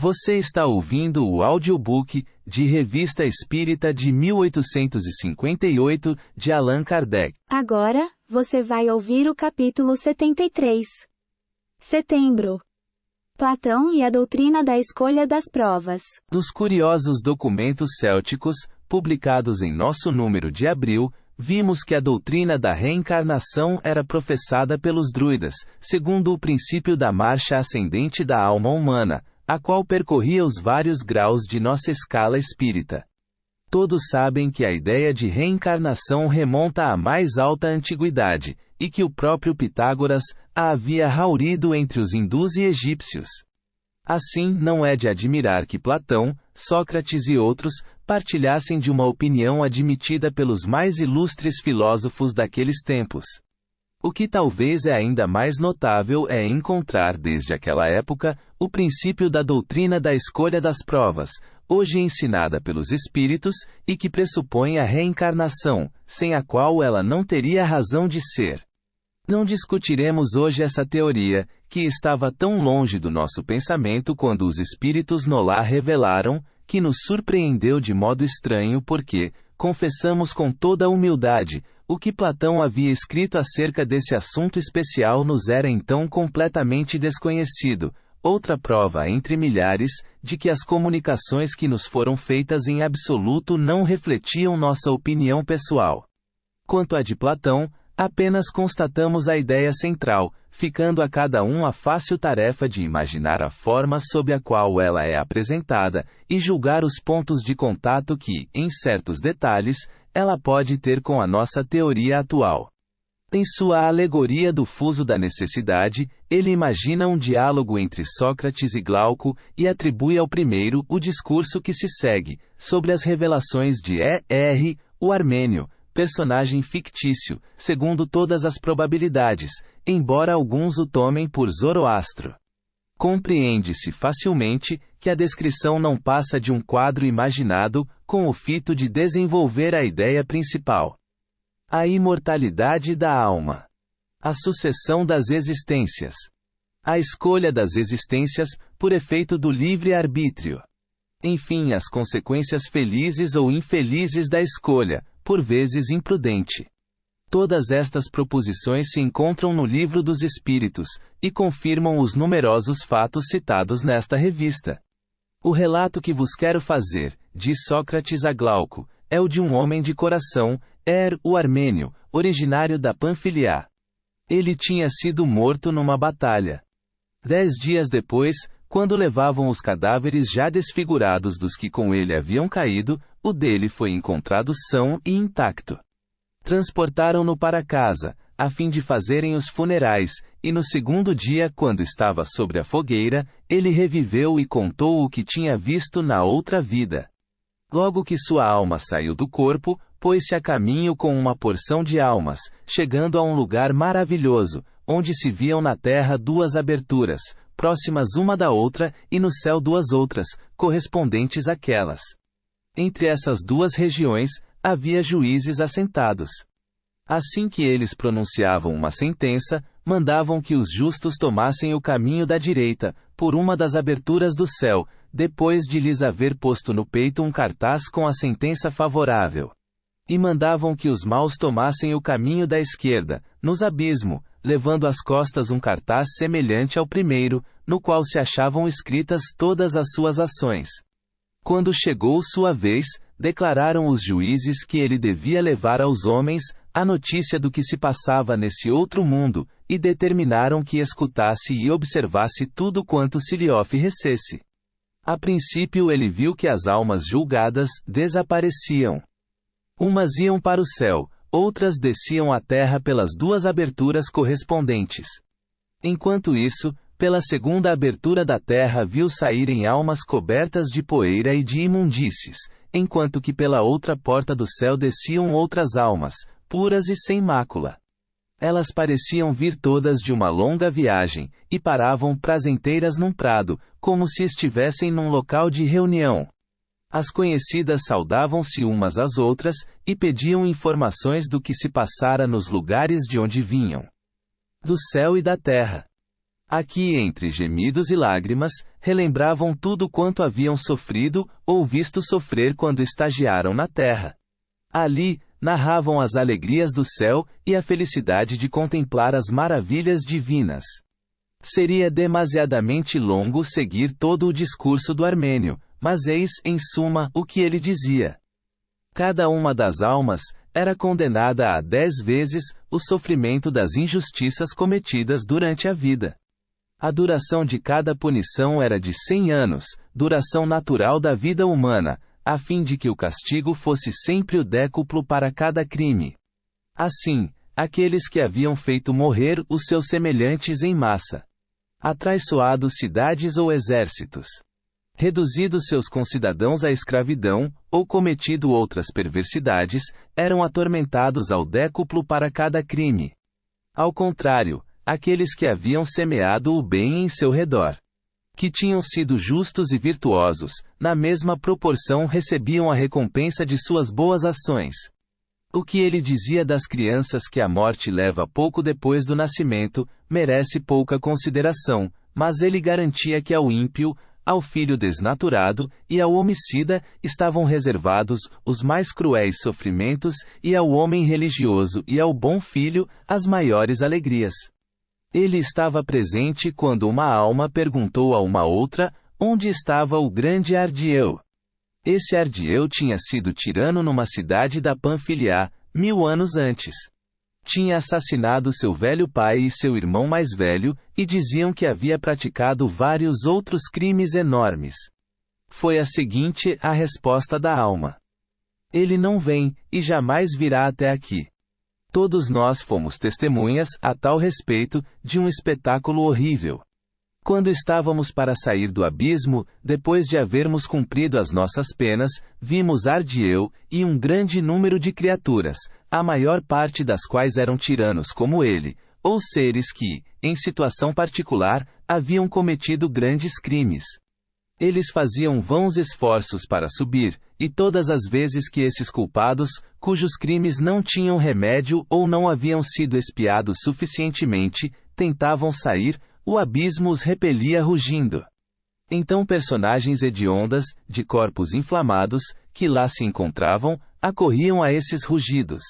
Você está ouvindo o audiobook de Revista Espírita de 1858, de Allan Kardec. Agora, você vai ouvir o capítulo 73. Setembro. Platão e a doutrina da escolha das provas. Nos curiosos documentos célticos, publicados em nosso número de abril, vimos que a doutrina da reencarnação era professada pelos druidas, segundo o princípio da marcha ascendente da alma humana, a qual percorria os vários graus de nossa escala espírita. Todos sabem que a ideia de reencarnação remonta à mais alta antiguidade, e que o próprio Pitágoras a havia haurido entre os hindus e egípcios. Assim, não é de admirar que Platão, Sócrates e outros partilhassem de uma opinião admitida pelos mais ilustres filósofos daqueles tempos. O que talvez é ainda mais notável é encontrar desde aquela época o princípio da doutrina da escolha das provas, hoje ensinada pelos espíritos, e que pressupõe a reencarnação, sem a qual ela não teria razão de ser. Não discutiremos hoje essa teoria, que estava tão longe do nosso pensamento quando os espíritos nola revelaram, que nos surpreendeu de modo estranho porque, confessamos com toda a humildade, o que Platão havia escrito acerca desse assunto especial nos era então completamente desconhecido, outra prova entre milhares, de que as comunicações que nos foram feitas em absoluto não refletiam nossa opinião pessoal. Quanto à de Platão, apenas constatamos a ideia central, ficando a cada um a fácil tarefa de imaginar a forma sob a qual ela é apresentada, e julgar os pontos de contato que, em certos detalhes, ela pode ter com a nossa teoria atual. Em sua alegoria do fuso da necessidade, ele imagina um diálogo entre Sócrates e Glauco, e atribui ao primeiro o discurso que se segue, sobre as revelações de E.R., o armênio, personagem fictício, segundo todas as probabilidades, embora alguns o tomem por Zoroastro. Compreende-se facilmente que a descrição não passa de um quadro imaginado, com o fito de desenvolver a ideia principal. A imortalidade da alma. A sucessão das existências. A escolha das existências, por efeito do livre-arbítrio. Enfim, as consequências felizes ou infelizes da escolha, por vezes imprudente. Todas estas proposições se encontram no Livro dos Espíritos, e confirmam os numerosos fatos citados nesta revista. O relato que vos quero fazer, diz Sócrates a Glauco, é o de um homem de coração, o armênio, originário da Panfilia. Ele tinha sido morto numa batalha. 10 dias depois, quando levavam os cadáveres já desfigurados dos que com ele haviam caído, o dele foi encontrado são e intacto. Transportaram-no para casa, a fim de fazerem os funerais, e no segundo dia, quando estava sobre a fogueira, ele reviveu e contou o que tinha visto na outra vida. Logo que sua alma saiu do corpo, pôs-se a caminho com uma porção de almas, chegando a um lugar maravilhoso, onde se viam na terra 2 aberturas, próximas uma da outra, e no céu 2 outras, correspondentes àquelas. Entre essas 2 regiões, havia juízes assentados. Assim que eles pronunciavam uma sentença, mandavam que os justos tomassem o caminho da direita, por uma das aberturas do céu, depois de lhes haver posto no peito um cartaz com a sentença favorável. E mandavam que os maus tomassem o caminho da esquerda, nos abismos, levando às costas um cartaz semelhante ao primeiro, no qual se achavam escritas todas as suas ações. Quando chegou sua vez, declararam os juízes que ele devia levar aos homens a notícia do que se passava nesse outro mundo, e determinaram que escutasse e observasse tudo quanto se lhe oferecesse. A princípio ele viu que as almas julgadas desapareciam. Umas iam para o céu, outras desciam à terra pelas 2 aberturas correspondentes. Enquanto isso, pela segunda abertura da terra viu saírem almas cobertas de poeira e de imundícies, enquanto que pela outra porta do céu desciam outras almas, puras e sem mácula. Elas pareciam vir todas de uma longa viagem, e paravam prazenteiras num prado, como se estivessem num local de reunião. As conhecidas saudavam-se umas às outras, e pediam informações do que se passara nos lugares de onde vinham. Do céu e da terra. Aqui, entre gemidos e lágrimas, relembravam tudo quanto haviam sofrido ou visto sofrer quando estagiaram na terra. Ali, narravam as alegrias do céu e a felicidade de contemplar as maravilhas divinas. Seria demasiadamente longo seguir todo o discurso do armênio, mas eis, em suma, o que ele dizia. Cada uma das almas era condenada a 10 vezes o sofrimento das injustiças cometidas durante a vida. A duração de cada punição era de 100 anos, duração natural da vida humana, a fim de que o castigo fosse sempre o décuplo para cada crime. Assim, aqueles que haviam feito morrer os seus semelhantes em massa, atraiçoado cidades ou exércitos, reduzido seus concidadãos à escravidão, ou cometido outras perversidades, eram atormentados ao décuplo para cada crime. Ao contrário, aqueles que haviam semeado o bem em seu redor, que tinham sido justos e virtuosos, na mesma proporção recebiam a recompensa de suas boas ações. O que ele dizia das crianças que a morte leva pouco depois do nascimento, merece pouca consideração, mas ele garantia que ao ímpio, ao filho desnaturado e ao homicida estavam reservados os mais cruéis sofrimentos e ao homem religioso e ao bom filho as maiores alegrias. Ele estava presente quando uma alma perguntou a uma outra, onde estava o grande Ardieu. Esse Ardieu tinha sido tirano numa cidade da Panfilia, 1000 anos antes. Tinha assassinado seu velho pai e seu irmão mais velho, e diziam que havia praticado vários outros crimes enormes. Foi a seguinte a resposta da alma: ele não vem, e jamais virá até aqui. Todos nós fomos testemunhas, a tal respeito, de um espetáculo horrível. Quando estávamos para sair do abismo, depois de havermos cumprido as nossas penas, vimos Ardieu e um grande número de criaturas, a maior parte das quais eram tiranos como ele, ou seres que, em situação particular, haviam cometido grandes crimes. Eles faziam vãos esforços para subir, e todas as vezes que esses culpados, cujos crimes não tinham remédio ou não haviam sido expiados suficientemente, tentavam sair, o abismo os repelia rugindo. Então personagens hediondas, de corpos inflamados, que lá se encontravam, acorriam a esses rugidos.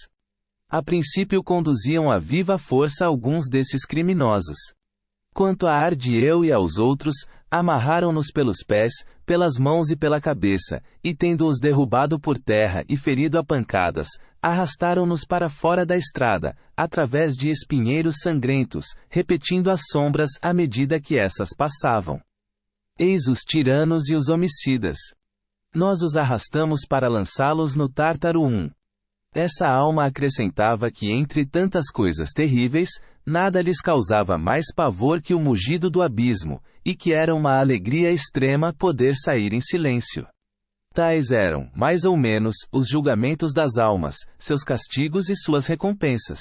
A princípio conduziam a viva força alguns desses criminosos. Quanto a Ardieu e aos outros, amarraram-nos pelos pés, pelas mãos e pela cabeça, e tendo-os derrubado por terra e ferido a pancadas, arrastaram-nos para fora da estrada, através de espinheiros sangrentos, repetindo as sombras à medida que essas passavam. Eis os tiranos e os homicidas. Nós os arrastamos para lançá-los no Tártaro 1. Essa alma acrescentava que entre tantas coisas terríveis, nada lhes causava mais pavor que o mugido do abismo, e que era uma alegria extrema poder sair em silêncio. Tais eram, mais ou menos, os julgamentos das almas, seus castigos e suas recompensas.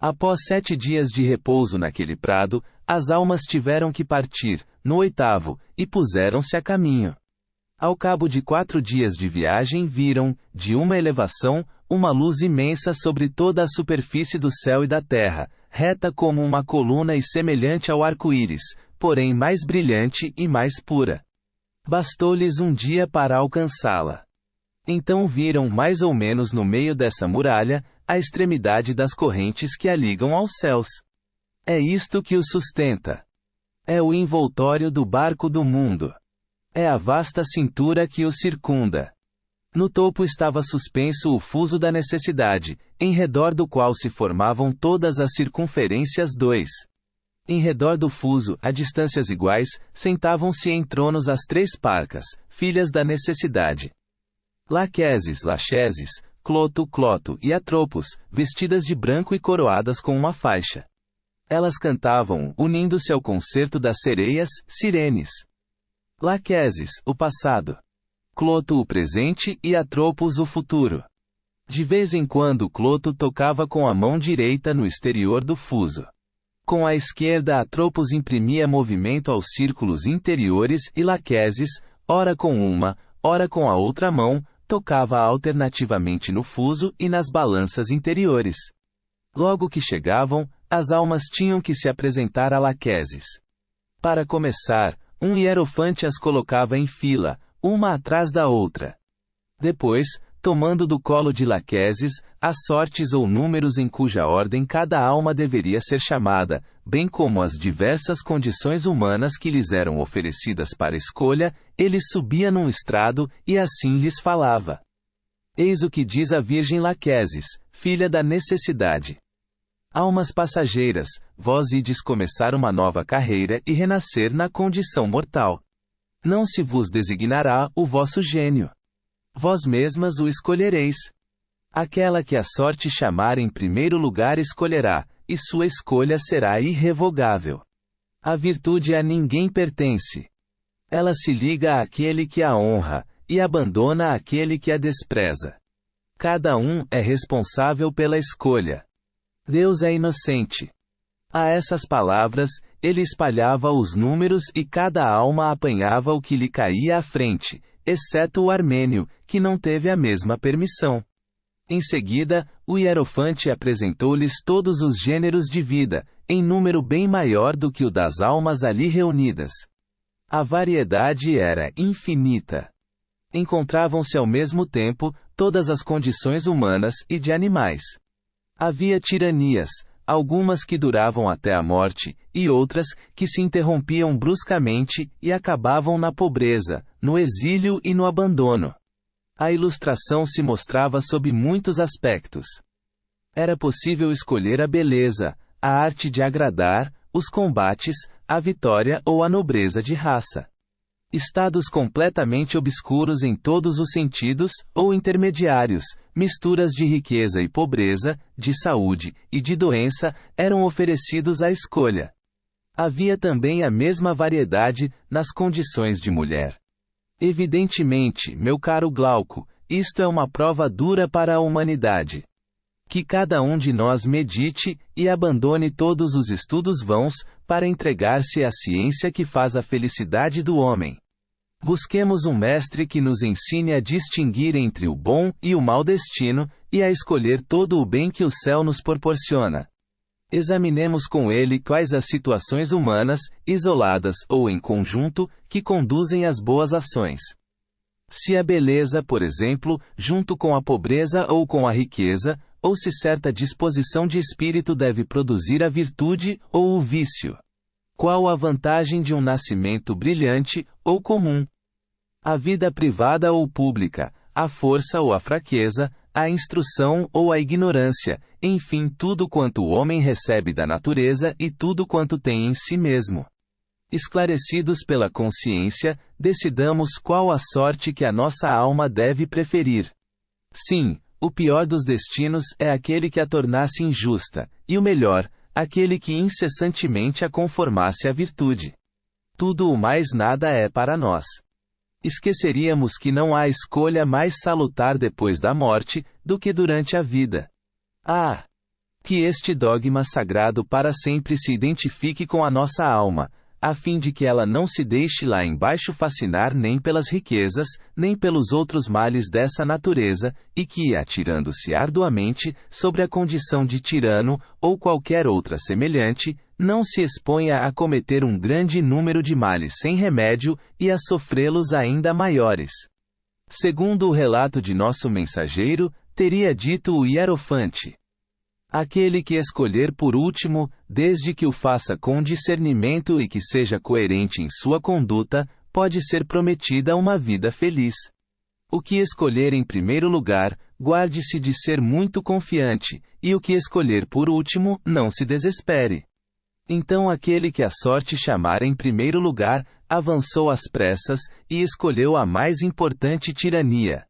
Após 7 dias de repouso naquele prado, as almas tiveram que partir, no 8º, e puseram-se a caminho. Ao cabo de 4 dias de viagem viram, de uma elevação, uma luz imensa sobre toda a superfície do céu e da terra, reta como uma coluna e semelhante ao arco-íris, porém mais brilhante e mais pura. Bastou-lhes um dia para alcançá-la. Então viram mais ou menos no meio dessa muralha, a extremidade das correntes que a ligam aos céus. É isto que o sustenta. É o envoltório do barco do mundo. É a vasta cintura que o circunda. No topo estava suspenso o fuso da necessidade, em redor do qual se formavam todas as circunferências 2. Em redor do fuso, a distâncias iguais, sentavam-se em tronos as 3 parcas, filhas da necessidade. Laqueses, Lacheses, Cloto, Cloto e Atropos, vestidas de branco e coroadas com uma faixa. Elas cantavam, unindo-se ao concerto das sereias, sirenes. Laqueses, o passado. Cloto o presente e Atropos o futuro. De vez em quando Cloto tocava com a mão direita no exterior do fuso. Com a esquerda Atropos imprimia movimento aos círculos interiores e Laqueses, ora com uma, ora com a outra mão, tocava alternativamente no fuso e nas balanças interiores. Logo que chegavam, as almas tinham que se apresentar a Laqueses. Para começar, um hierofante as colocava em fila, uma atrás da outra. Depois, tomando do colo de Laquesis, as sortes ou números em cuja ordem cada alma deveria ser chamada, bem como as diversas condições humanas que lhes eram oferecidas para escolha, ele subia num estrado, e assim lhes falava. Eis o que diz a Virgem Laquesis, filha da necessidade. Almas passageiras, vós ides começar uma nova carreira e renascer na condição mortal. Não se vos designará o vosso gênio. Vós mesmas o escolhereis. Aquela que a sorte chamar em primeiro lugar escolherá, e sua escolha será irrevogável. A virtude a ninguém pertence. Ela se liga àquele que a honra, e abandona aquele que a despreza. Cada um é responsável pela escolha. Deus é inocente. A essas palavras, ele espalhava os números e cada alma apanhava o que lhe caía à frente, exceto o armênio, que não teve a mesma permissão. Em seguida, o hierofante apresentou-lhes todos os gêneros de vida, em número bem maior do que o das almas ali reunidas. A variedade era infinita. Encontravam-se ao mesmo tempo todas as condições humanas e de animais. Havia tiranias, algumas que duravam até a morte, e outras que se interrompiam bruscamente e acabavam na pobreza, no exílio e no abandono. A ilustração se mostrava sob muitos aspectos. Era possível escolher a beleza, a arte de agradar, os combates, a vitória ou a nobreza de raça. Estados completamente obscuros em todos os sentidos, ou intermediários, misturas de riqueza e pobreza, de saúde e de doença, eram oferecidos à escolha. Havia também a mesma variedade nas condições de mulher. Evidentemente, meu caro Glauco, isto é uma prova dura para a humanidade. Que cada um de nós medite e abandone todos os estudos vãos, para entregar-se à ciência que faz a felicidade do homem. Busquemos um mestre que nos ensine a distinguir entre o bom e o mau destino, e a escolher todo o bem que o céu nos proporciona. Examinemos com ele quais as situações humanas, isoladas ou em conjunto, que conduzem às boas ações. Se a beleza, por exemplo, junto com a pobreza ou com a riqueza, ou se certa disposição de espírito deve produzir a virtude ou o vício. Qual a vantagem de um nascimento brilhante ou comum? A vida privada ou pública, a força ou a fraqueza, a instrução ou a ignorância, enfim tudo quanto o homem recebe da natureza e tudo quanto tem em si mesmo. Esclarecidos pela consciência, decidamos qual a sorte que a nossa alma deve preferir. Sim, o pior dos destinos é aquele que a tornasse injusta, e o melhor, aquele que incessantemente a conformasse à virtude. Tudo o mais nada é para nós. Esqueceríamos que não há escolha mais salutar depois da morte, do que durante a vida. Ah! Que este dogma sagrado para sempre se identifique com a nossa alma, a fim de que ela não se deixe lá embaixo fascinar nem pelas riquezas, nem pelos outros males dessa natureza, e que, atirando-se arduamente sobre a condição de tirano, ou qualquer outra semelhante, não se exponha a cometer um grande número de males sem remédio, e a sofrê-los ainda maiores. Segundo o relato de nosso mensageiro, teria dito o hierofante: aquele que escolher por último, desde que o faça com discernimento e que seja coerente em sua conduta, pode ser prometida uma vida feliz. O que escolher em primeiro lugar, guarde-se de ser muito confiante, e o que escolher por último, não se desespere. Então aquele que a sorte chamar em primeiro lugar, avançou às pressas, e escolheu a mais importante tirania.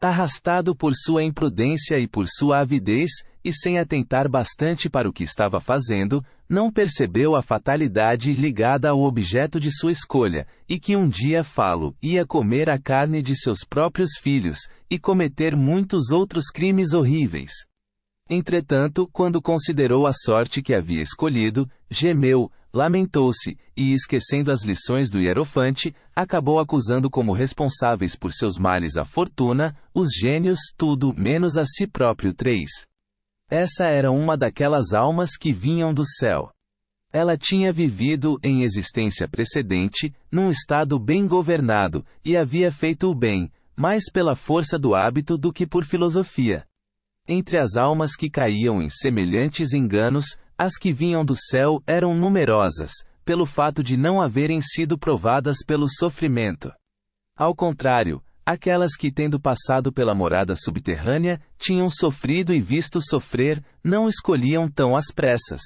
Arrastado por sua imprudência e por sua avidez, e sem atentar bastante para o que estava fazendo, não percebeu a fatalidade ligada ao objeto de sua escolha, e que um dia falo ia comer a carne de seus próprios filhos, e cometer muitos outros crimes horríveis. Entretanto, quando considerou a sorte que havia escolhido, gemeu, lamentou-se, e esquecendo as lições do hierofante, acabou acusando como responsáveis por seus males a fortuna, os gênios, tudo menos a si próprio. 3. Essa era uma daquelas almas que vinham do céu. Ela tinha vivido, em existência precedente, num estado bem governado, e havia feito o bem, mais pela força do hábito do que por filosofia. Entre as almas que caíam em semelhantes enganos, as que vinham do céu eram numerosas, pelo fato de não haverem sido provadas pelo sofrimento. Ao contrário, aquelas que, tendo passado pela morada subterrânea, tinham sofrido e visto sofrer, não escolhiam tão às pressas.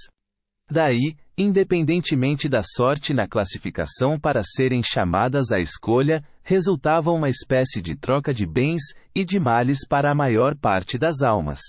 Daí, independentemente da sorte na classificação para serem chamadas à escolha, resultava uma espécie de troca de bens e de males para a maior parte das almas.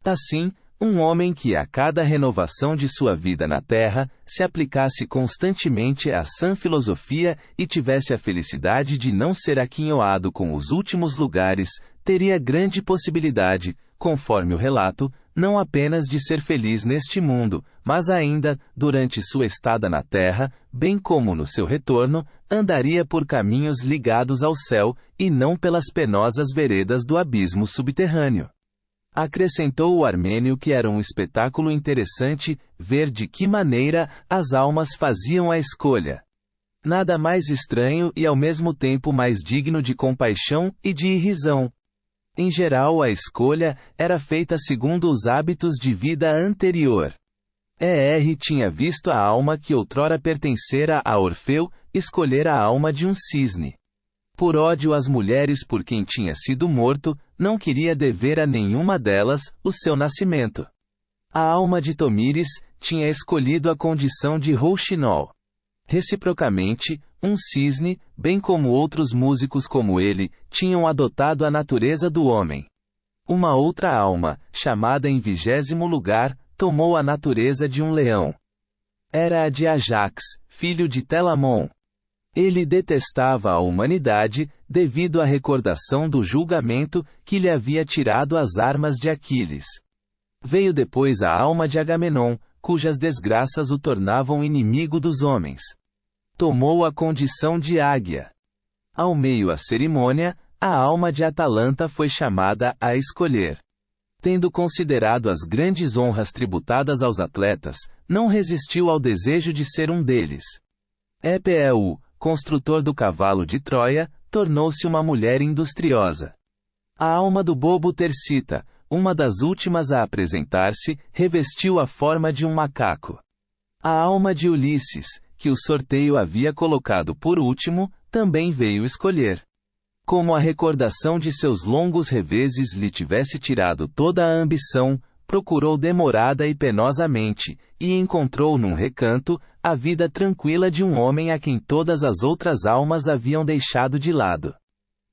Assim, um homem que a cada renovação de sua vida na Terra, se aplicasse constantemente à sã filosofia e tivesse a felicidade de não ser aquinhoado com os últimos lugares, teria grande possibilidade, conforme o relato, não apenas de ser feliz neste mundo, mas ainda, durante sua estada na Terra, bem como no seu retorno, andaria por caminhos ligados ao céu, e não pelas penosas veredas do abismo subterrâneo. Acrescentou o armênio que era um espetáculo interessante ver de que maneira as almas faziam a escolha. Nada mais estranho e ao mesmo tempo mais digno de compaixão e de irrisão. Em geral, a escolha era feita segundo os hábitos de vida anterior. E.R. tinha visto a alma que outrora pertencera a Orfeu escolher a alma de um cisne. Por ódio às mulheres por quem tinha sido morto, não queria dever a nenhuma delas o seu nascimento. A alma de Tomíris tinha escolhido a condição de Rouxinol. Reciprocamente, um cisne, bem como outros músicos como ele, tinham adotado a natureza do homem. Uma outra alma, chamada em 20º lugar, tomou a natureza de um leão. Era a de Ajax, filho de Telamon. Ele detestava a humanidade, devido à recordação do julgamento que lhe havia tirado as armas de Aquiles. Veio depois a alma de Agamenon, cujas desgraças o tornavam inimigo dos homens. Tomou a condição de águia. Ao meio à cerimônia, a alma de Atalanta foi chamada a escolher. Tendo considerado as grandes honras tributadas aos atletas, não resistiu ao desejo de ser um deles. Epeu, construtor do cavalo de Troia, tornou-se uma mulher industriosa. A alma do bobo Tercita, uma das últimas a apresentar-se, revestiu a forma de um macaco. A alma de Ulisses, que o sorteio havia colocado por último, também veio escolher. Como a recordação de seus longos reveses lhe tivesse tirado toda a ambição, procurou demorada e penosamente, e encontrou num recanto, a vida tranquila de um homem a quem todas as outras almas haviam deixado de lado.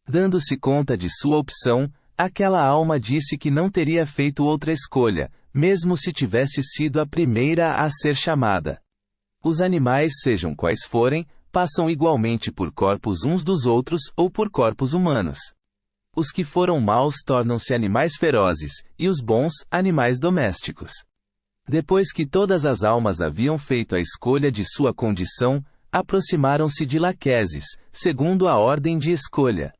Dando-se conta de sua opção, aquela alma disse que não teria feito outra escolha, mesmo se tivesse sido a primeira a ser chamada. Os animais, sejam quais forem, passam igualmente por corpos uns dos outros ou por corpos humanos. Os que foram maus tornam-se animais ferozes, e os bons, animais domésticos. Depois que todas as almas haviam feito a escolha de sua condição, aproximaram-se de Laquesis, segundo a ordem de escolha.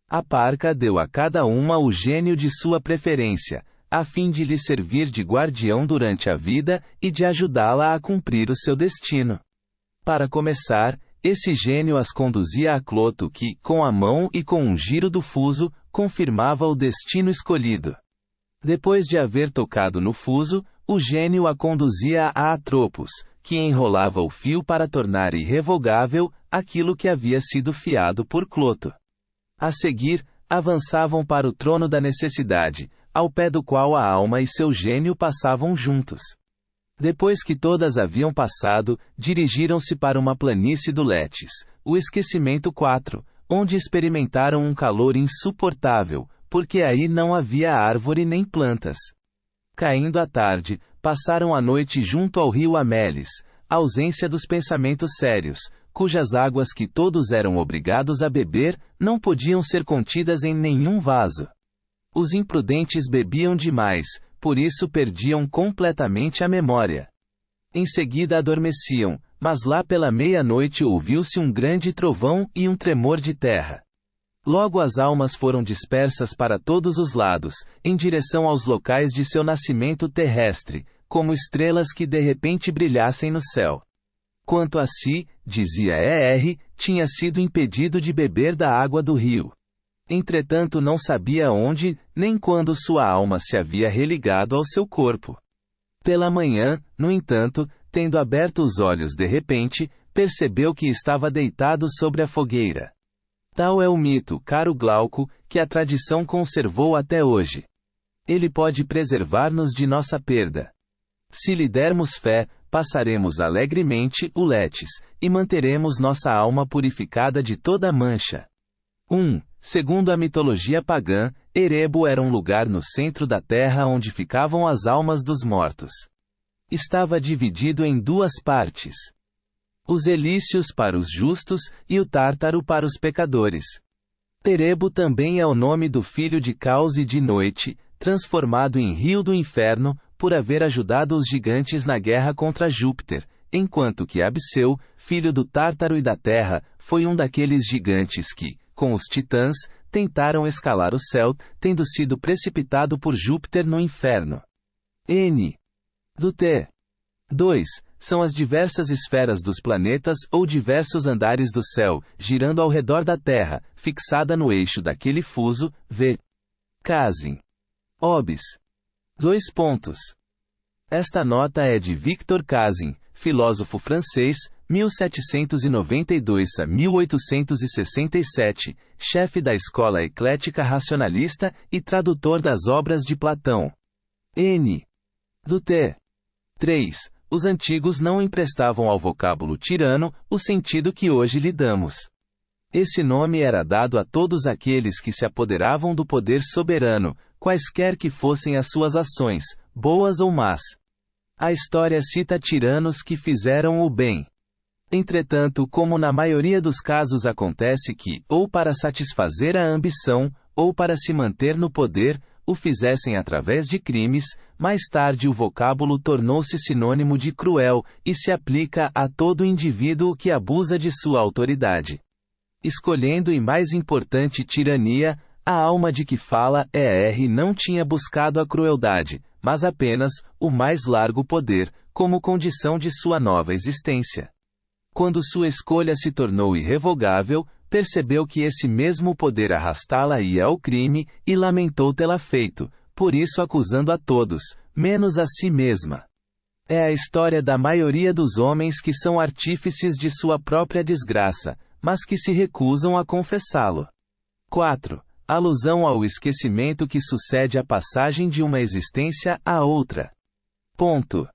A parca deu a cada uma o gênio de sua preferência, a fim de lhe servir de guardião durante a vida e de ajudá-la a cumprir o seu destino. Para começar, esse gênio as conduzia a Cloto que, com a mão e com um giro do fuso, confirmava o destino escolhido. Depois de haver tocado no fuso, o gênio a conduzia a Atropos, que enrolava o fio para tornar irrevogável aquilo que havia sido fiado por Cloto. A seguir, avançavam para o trono da necessidade, ao pé do qual a alma e seu gênio passavam juntos. Depois que todas haviam passado, dirigiram-se para uma planície do Létis, o esquecimento 4, onde experimentaram um calor insuportável, porque aí não havia árvore nem plantas. Caindo a tarde, passaram a noite junto ao rio Amelis, ausência dos pensamentos sérios, cujas águas que todos eram obrigados a beber, não podiam ser contidas em nenhum vaso. Os imprudentes bebiam demais, por isso perdiam completamente a memória. Em seguida adormeciam, mas lá pela meia-noite ouviu-se um grande trovão e um tremor de terra. Logo as almas foram dispersas para todos os lados, em direção aos locais de seu nascimento terrestre, como estrelas que de repente brilhassem no céu. Quanto a si, dizia tinha sido impedido de beber da água do rio. Entretanto não sabia onde, nem quando sua alma se havia religado ao seu corpo. Pela manhã, no entanto, tendo aberto os olhos de repente, percebeu que estava deitado sobre a fogueira. Tal é o mito, caro Glauco, que a tradição conservou até hoje. Ele pode preservar-nos de nossa perda. Se lhe dermos fé, passaremos alegremente o Letes, e manteremos nossa alma purificada de toda mancha. 1. Segundo a mitologia pagã, Erebo era um lugar no centro da terra onde ficavam as almas dos mortos. Estava dividido em duas partes. Os Elícios para os justos e o Tártaro para os pecadores. Erebo também é o nome do filho de Caos e de Noite, transformado em rio do inferno, por haver ajudado os gigantes na guerra contra Júpiter, enquanto que Abseu, filho do Tártaro e da Terra, foi um daqueles gigantes que, com os titãs, tentaram escalar o céu, tendo sido precipitado por Júpiter no inferno. N. Do T. 2. São as diversas esferas dos planetas ou diversos andares do céu, girando ao redor da Terra, fixada no eixo daquele fuso, v. Casim. Obis. 2 pontos. Esta nota é de Victor Casim, filósofo francês, 1792 a 1867, chefe da escola eclética racionalista e tradutor das obras de Platão. N. Do T. 3. Os antigos não emprestavam ao vocábulo tirano o sentido que hoje lhe damos. Esse nome era dado a todos aqueles que se apoderavam do poder soberano, quaisquer que fossem as suas ações, boas ou más. A história cita tiranos que fizeram o bem. Entretanto, como na maioria dos casos acontece que, ou para satisfazer a ambição, ou para se manter no poder, o fizessem através de crimes, mais tarde o vocábulo tornou-se sinônimo de cruel, e se aplica a todo indivíduo que abusa de sua autoridade. Escolhendo e mais importante tirania, a alma de que fala não tinha buscado a crueldade, mas apenas o mais largo poder, como condição de sua nova existência. Quando sua escolha se tornou irrevogável, percebeu que esse mesmo poder arrastá-la ia ao crime, e lamentou tê-la feito, por isso acusando a todos, menos a si mesma. É a história da maioria dos homens que são artífices de sua própria desgraça, mas que se recusam a confessá-lo. 4. Alusão ao esquecimento que sucede à passagem de uma existência à outra. Ponto.